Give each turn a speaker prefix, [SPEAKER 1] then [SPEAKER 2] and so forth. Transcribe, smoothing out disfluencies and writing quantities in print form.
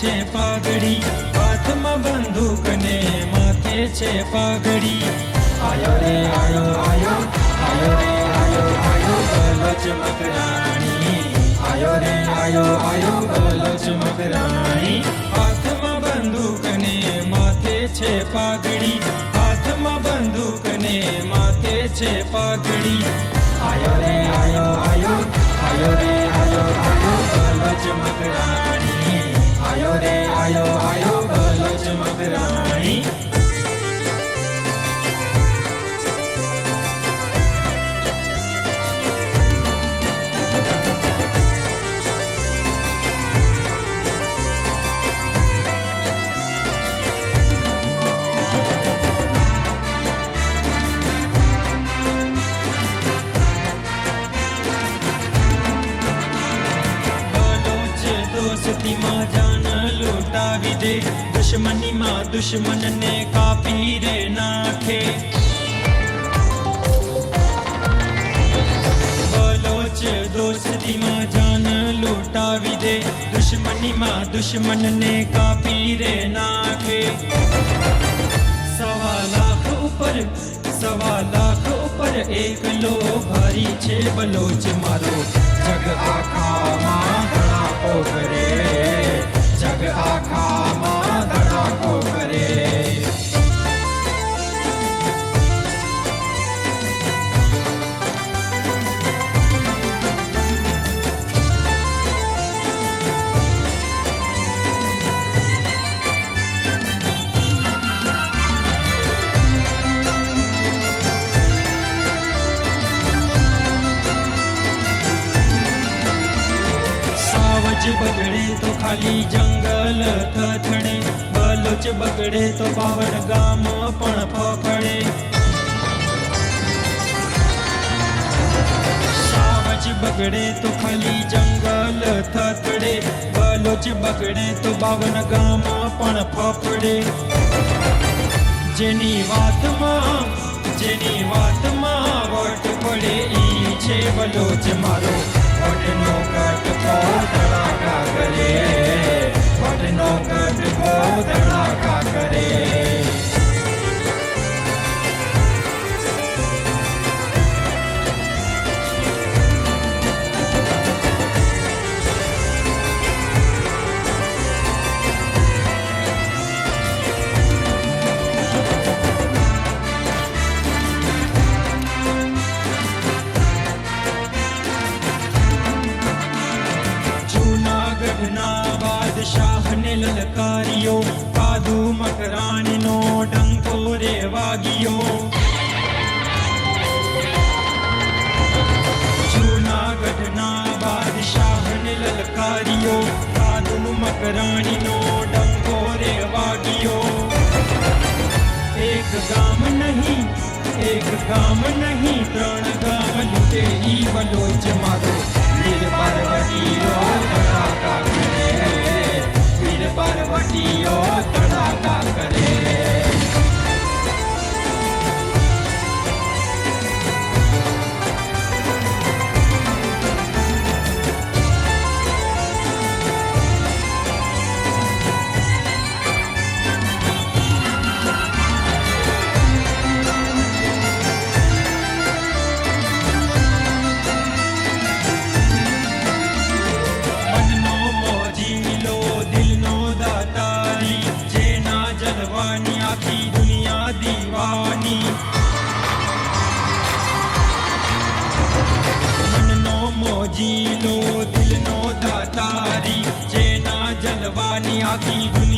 [SPEAKER 1] છે પાઘડી, હાથમાં બંદૂક ને માથે છે પાઘડી. આયો રે આયો આયો, આયો રે આયો આયો, બલોચ મકરાણી. આયો રે આયો આયો, બલોચ મકરાણી. હાથમાં બંદૂક ને માથે છે પાઘડી, હાથમાં બંદૂક ને માથે છે પાઘડી. આયો રે આયો આયો, આયો રે આયો આયો, બલોચ મકરાણી. આયો રે આયો આયો, બલોચ મકરાણી. દોસ્તીમાં જાન લૂંટાવી દે, દુશ્મનીમાં દુશ્મનને કાપી રે નાખે. બલોચ દોસ્તીમાં જાન લૂંટાવી દે, દુશ્મનીમાં દુશ્મનને કાપી રે નાખે. 1.25 લાખ ઉપર એકલો ભારી છે બલોચ મારો. જગ આખામાં ધડાકો કરે, જગ આખામાં ધડાકો કરે. બગડે તો ખાલી જંગલ થથડે, બલોચ બગડે તો બાવળ ગામ પણ ફફડે. સાવજ બગડે તો ખાલી જંગલ થથડે, બલોચ બગડે તો બાવન ગામ પણ ફફડે. જેની વાતમાં વટ પડે ઈ છે બલોચ મારો. વટનો કટકો ધડાકા કરે, વટનો કટકો ધડાકા કરે. બાદશાહને લલકાર્યો, કાદુ મકરાણીનો ડંકો રે વાગ્યો. જૂનાગઢના બાદશાહને લલકાર્યો, કાદુ મકરાણીનો ડંકો રે વાગ્યો. એક ગામ નહીં 3 ગામ લૂટે ઈ બલોચ મારો. વીર પાર્વતીઓ ધડાકા કરે, વીર પાર્વતીઓ ધડાકા કરે. આખી દુનિયા દીવાની. મનનો મોજીલો દિલનો દાતારી, જેના જલવાની આખી દુનિયા